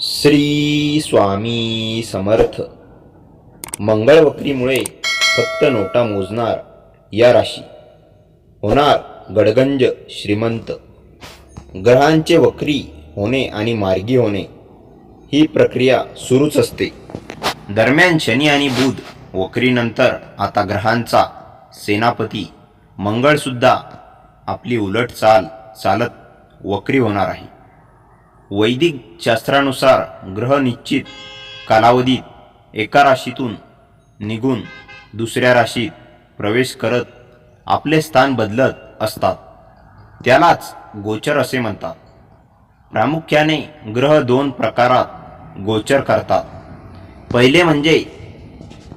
श्री स्वामी समर्थ. मंगळ वक्रीमुळे फक्त नोटा मोजणार या राशी होणार गडगंज श्रीमंत. ग्रहांचे वक्री होणे आणि मार्गी होणे ही प्रक्रिया सुरूच असते. दरम्यान शनी आणि बुध वक्रीनंतर आता ग्रहांचा सेनापती मंगळसुद्धा आपली उलट चाल चालत वक्री होणार आहे. वैदिक शास्त्रानुसार ग्रह निश्चित कालावधीत एका राशीतून निघून दुसऱ्या राशीत प्रवेश करत आपले स्थान बदलत असतात. त्यालाच गोचर असे म्हणतात. प्रामुख्याने ग्रह दोन प्रकारात गोचर करतात. पहिले म्हणजे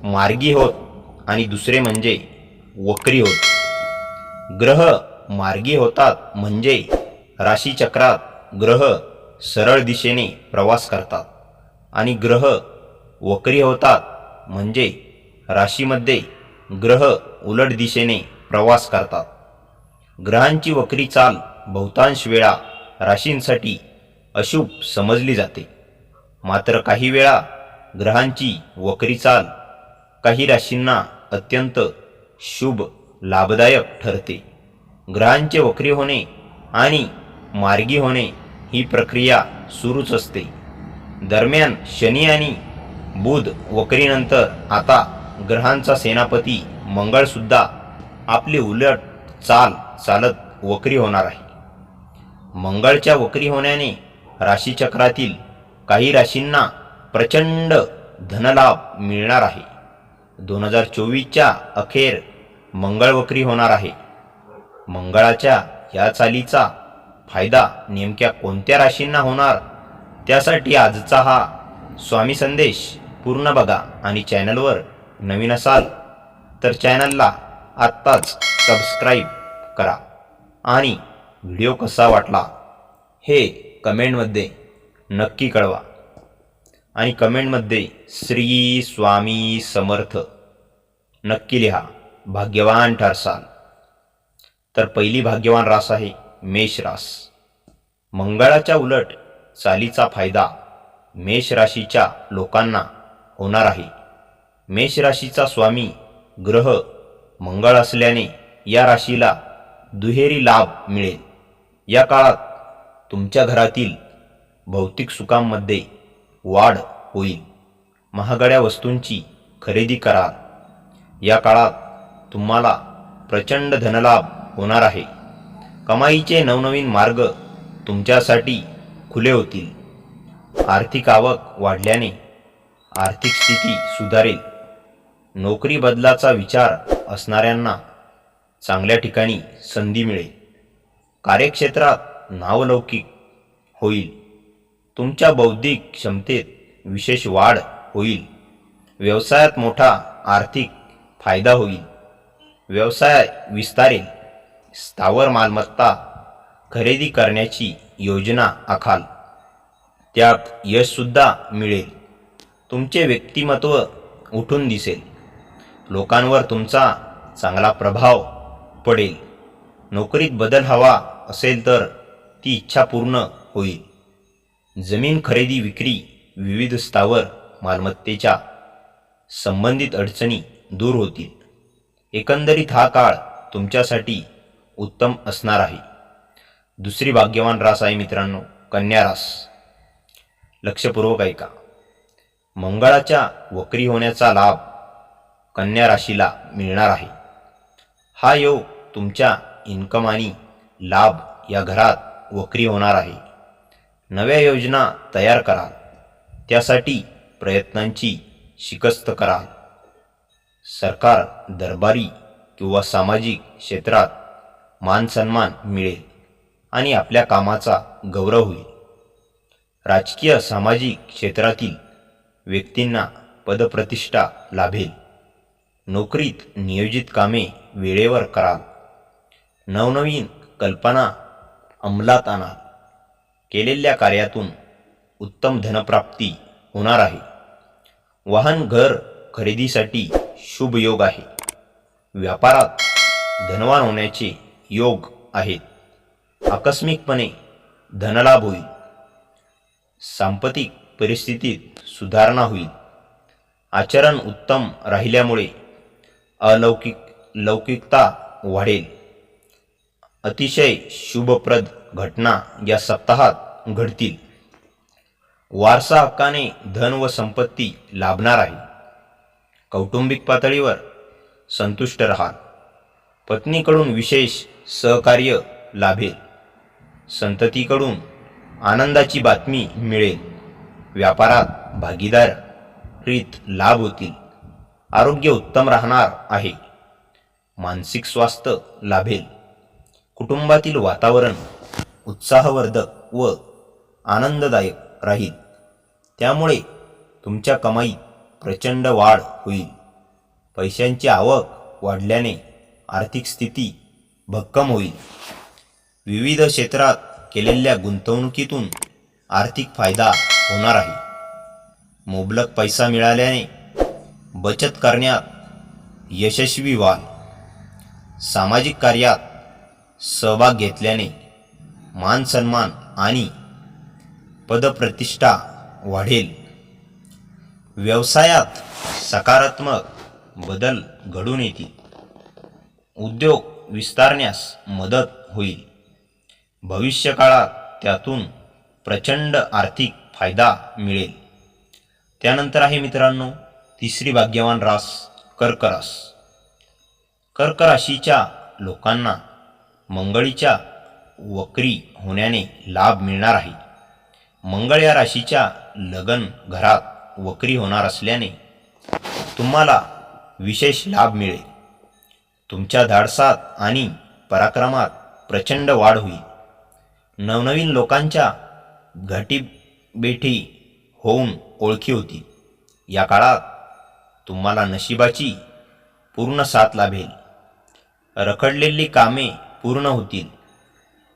मार्गी होत आणि दुसरे म्हणजे वक्री होत. ग्रह मार्गी होतात म्हणजे राशीचक्रात ग्रह सरळ दिशेने प्रवास करतात आणि ग्रह वक्री होतात म्हणजे राशीमध्ये ग्रह उलट दिशेने प्रवास करतात. ग्रहांची वक्री चाल बहुतांश वेळा राशींसाठी अशुभ समजली जाते. मात्र काही वेळा ग्रहांची वक्री चाल काही राशींना अत्यंत शुभ लाभदायक ठरते. ग्रहांचे वक्री होणे आणि मार्गी होणे ही प्रक्रिया सुरूच असते. दरम्यान शनी आणि बुध वक्रीनंतर आता ग्रहांचा सेनापती मंगळसुद्धा आपली उलट चाल चालत वक्री होणार आहे. मंगळच्या वक्री होण्याने राशीचक्रातील काही राशींना प्रचंड धनलाभ मिळणार आहे. 2024च्या अखेर मंगळ वक्री होणार आहे. मंगळाच्या या चालीचा फायदा नेमक्या कोणत्या राशींना होणार, त्यासाठी आजचा हा स्वामी संदेश पूर्ण बघा आणि चॅनलवर नवीन असाल तर चॅनलला आत्ताच सबस्क्राईब करा आणि व्हिडिओ कसा वाटला हे कमेंटमध्ये नक्की कळवा. आणि कमेंटमध्ये श्री स्वामी समर्थ नक्की लिहा. भाग्यवान ठरसाल. तर पहिली भाग्यवान रास आहे मेष रास. मंगळाच्या उलट चालीचा फायदा मेष राशीच्या लोकांना होणार आहे. मेष राशीचा स्वामी ग्रह मंगळ असल्याने या राशीला दुहेरी लाभ मिळेल. या काळात तुमच्या घरातील भौतिक सुखांमध्ये वाढ होईल. महागड्या वस्तूंची खरेदी कराल. या काळात तुम्हाला प्रचंड धनलाभ होणार आहे. कमाईचे नवनवीन मार्ग तुमच्यासाठी खुले होतील. आर्थिक आवक वाढल्याने आर्थिक स्थिती सुधारेल. नोकरी बदलाचा विचार असणाऱ्यांना चांगल्या ठिकाणी संधी मिळेल. कार्यक्षेत्रात नावलौकिक होईल. तुमच्या बौद्धिक क्षमतेत विशेष वाढ होईल. व्यवसायात मोठा आर्थिक फायदा होईल. व्यवसाय विस्तारेल. स्थावर मालमत्ता खरेदी करण्याची योजना आखाल. त्यात यशसुद्धा मिळेल. तुमचे व्यक्तिमत्व उठून दिसेल. लोकांवर तुमचा चांगला प्रभाव पडेल. नोकरीत बदल हवा असेल तर ती इच्छा पूर्ण होईल. जमीन खरेदी विक्री, विविध स्थावर मालमत्तेच्या संबंधित अडचणी दूर होतील. एकंदरीत हा काळ तुमच्यासाठी उत्तम असणार आहे. दुसरी भाग्यवान रास आहे मित्रांनो कन्या रास. लक्षपूर्वक ऐका. मंगळाच्या वक्री होण्याचा लाभ कन्या राशीला मिळणार आहे. हा योग तुमच्या इन्कम आणि लाभ या घरात वक्री होणार आहे. नव्या योजना तयार कराल. त्यासाठी प्रयत्नांची शिकस्त कराल. सरकार दरबारी किंवा सामाजिक क्षेत्रात मान सन्मान मिळेल आणि आपल्या कामाचा गौरव होईल. राजकीय सामाजिक क्षेत्रातील व्यक्तींना पदप्रतिष्ठा लाभेल. नोकरीत नियोजित कामे वेळेवर कराल. नवनवीन कल्पना अंमलात आणाल. केलेल्या कार्यातून उत्तम धनप्राप्ती होणार आहे. वाहन घर खरेदीसाठी शुभ योग आहे. व्यापारात धनवान होण्याचे योग आहेत. आकस्मिकपणे धनलाभ होईल. सांपत्तिक परिस्थितीत सुधारणा होईल. आचरण उत्तम राहिल्यामुळे लौकिकता वाढेल. अतिशय शुभप्रद घटना या सप्ताहात घडतील. वारसा हक्काने धन व संपत्ती लाभणार आहे. कौटुंबिक पातळीवर संतुष्ट राहाल. पत्नीकडून विशेष सहकार्य लाभेल. संततीकडून आनंदाची बातमी मिळेल. व्यापारात भागीदारीत लाभ होतील. आरोग्य उत्तम राहणार आहे. मानसिक स्वास्थ्य लाभेल. कुटुंबातील वातावरण उत्साहवर्धक व आनंददायक राहील. त्यामुळे तुमच्या कमाईत प्रचंड वाढ होईल. पैशांची आवक वाढल्याने आर्थिक स्थिती भक्कम होईल. विविध क्षेत्रात केलेल्या गुंतवणुकीतून आर्थिक फायदा होणार आहे. मुबलक पैसा मिळाल्याने बचत करण्यात यशस्वी व्हाल. सामाजिक कार्यात सहभाग घेतल्याने मान सन्मान आणि पदप्रतिष्ठा वाढेल. व्यवसायात सकारात्मक बदल घडून येतील. उद्योग विस्तारण्यास मदत होईल. भविष्यकाळात त्यातून प्रचंड आर्थिक फायदा मिळेल. त्यानंतर आहे मित्रांनो तिसरी भाग्यवान रास कर्क रास. कर्क राशीच्या लोकांना मंगळीच्या वक्री होण्याने लाभ मिळणार आहे. मंगळ या राशीच्या लगन घरात वक्री होणार असल्याने तुम्हाला विशेष लाभ मिळेल. तुमच्या धाडसात आणि पराक्रमात प्रचंड वाढ होईल. नवनवीन लोकांच्या गाठीभेटी होऊन ओळखी होतील. या काळात तुम्हाला नशिबाची पूर्ण साथ लाभेल. रखडलेली कामे पूर्ण होतील.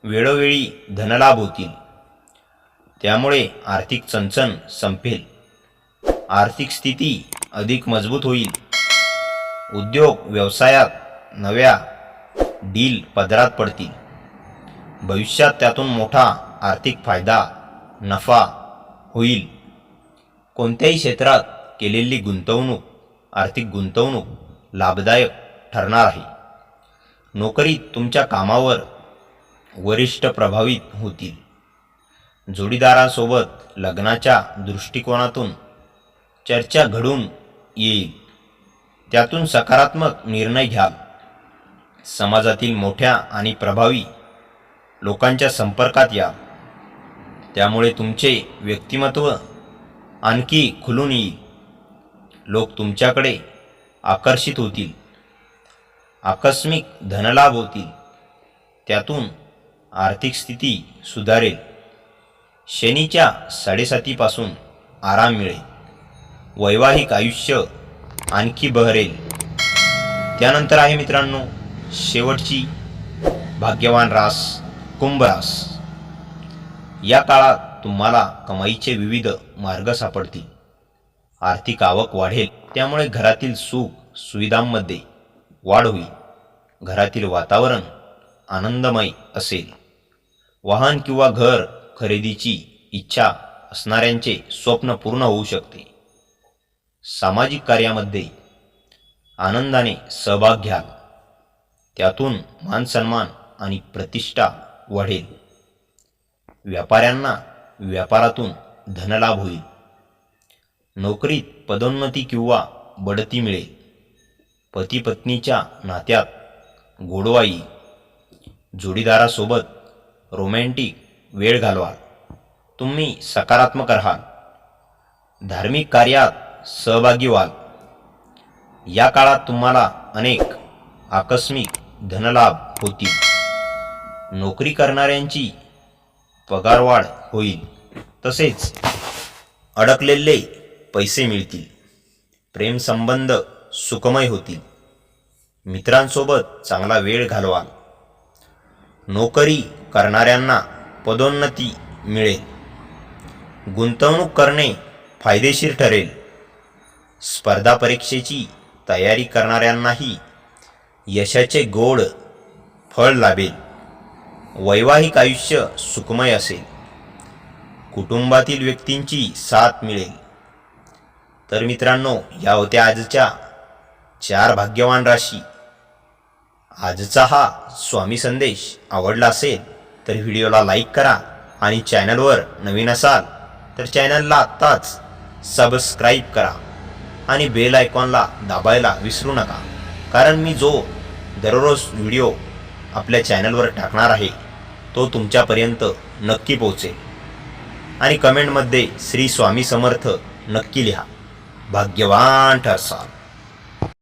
वेळोवेळी धनलाभ होतील. त्यामुळे आर्थिक चणचण संपेल. आर्थिक स्थिती अधिक मजबूत होईल. उद्योग व्यवसायात नव्या डील पदरात पडतील. भविष्यात त्यातून मोठा आर्थिक फायदा नफा होईल. कोणत्याही क्षेत्रात केलेली आर्थिक गुंतवणूक लाभदायक ठरणार आहे. नोकरीत तुमच्या कामावर वरिष्ठ प्रभावित होतील. जोडीदारासोबत लग्नाच्या दृष्टिकोनातून चर्चा घडून येईल. त्यातून सकारात्मक निर्णय घ्याल. समाजातील मोठ्या आणि प्रभावी लोकांच्या संपर्कात या. त्यामुळे तुमचे व्यक्तिमत्व आणखी खुलून येईल. लोक तुमच्याकडे आकर्षित होतील. आकस्मिक धनलाभ होतील. त्यातून आर्थिक स्थिती सुधारेल. शनीच्या साडेसातीपासून आराम मिळेल. वैवाहिक आयुष्य आणखी बहरेल. त्यानंतर आहे मित्रांनो शेवटची भाग्यवान रास कुंभ रास. या काळात तुम्हाला कमाईचे विविध मार्ग सापडतील. आर्थिक आवक वाढेल. त्यामुळे घरातील सुख सुविधांमध्ये वाढ होईल. घरातील वातावरण आनंदमय असेल. वाहन किंवा घर खरेदीची इच्छा असणाऱ्यांचे स्वप्न पूर्ण होऊ शकते. सामाजिक कार्यामध्ये आनंदाने सहभाग घ्याल. त्यातून मानसन्मान आणि प्रतिष्ठा वाढेल. व्यापाऱ्यांना व्यापारातून धनलाभ होईल. नोकरीत पदोन्नती किंवा बढती मिळेल. पती पत्नीच्या नात्यात गोडवा येईल. जोडीदारासोबत रोमॅन्टिक वेळ घालवाल. तुम्ही सकारात्मक राहाल. धार्मिक कार्यात सहभागी व्हाल. या काळात तुम्हाला अनेक आकस्मिक धनलाभ होतील. नोकरी करणाऱ्यांची पगारवाढ होईल. तसेच अडकलेले पैसे मिळतील. प्रेमसंबंध सुखमय होतील. मित्रांसोबत चांगला वेळ घालवाल. नोकरी करणाऱ्यांना पदोन्नती मिळेल. गुंतवणूक करणे फायदेशीर ठरेल. स्पर्धा परीक्षेची तयारी करणाऱ्यांनाही यशाचे गोड फळ लाभेल. वैवाहिक आयुष्य सुखमय असेल. कुटुंबातील व्यक्तींची साथ मिळेल. तर मित्रांनो, या होत्या आजच्या 4 भाग्यवान राशी. आजचा हा स्वामी संदेश आवडला असेल तर व्हिडिओला लाईक करा आणि चॅनलवर नवीन असाल तर चॅनलला आत्ताच सबस्क्राईब करा आणि बेल आयकॉनला दाबायला विसरू नका, कारण मी जो दररोज व्हिडिओ आपल्या चॅनलवर टाकणार आहे तो तुमच्यापर्यंत नक्की पोहोचेल. आणि कमेंटमध्ये श्री स्वामी समर्थ नक्की लिहा. भाग्यवान ठरसाल.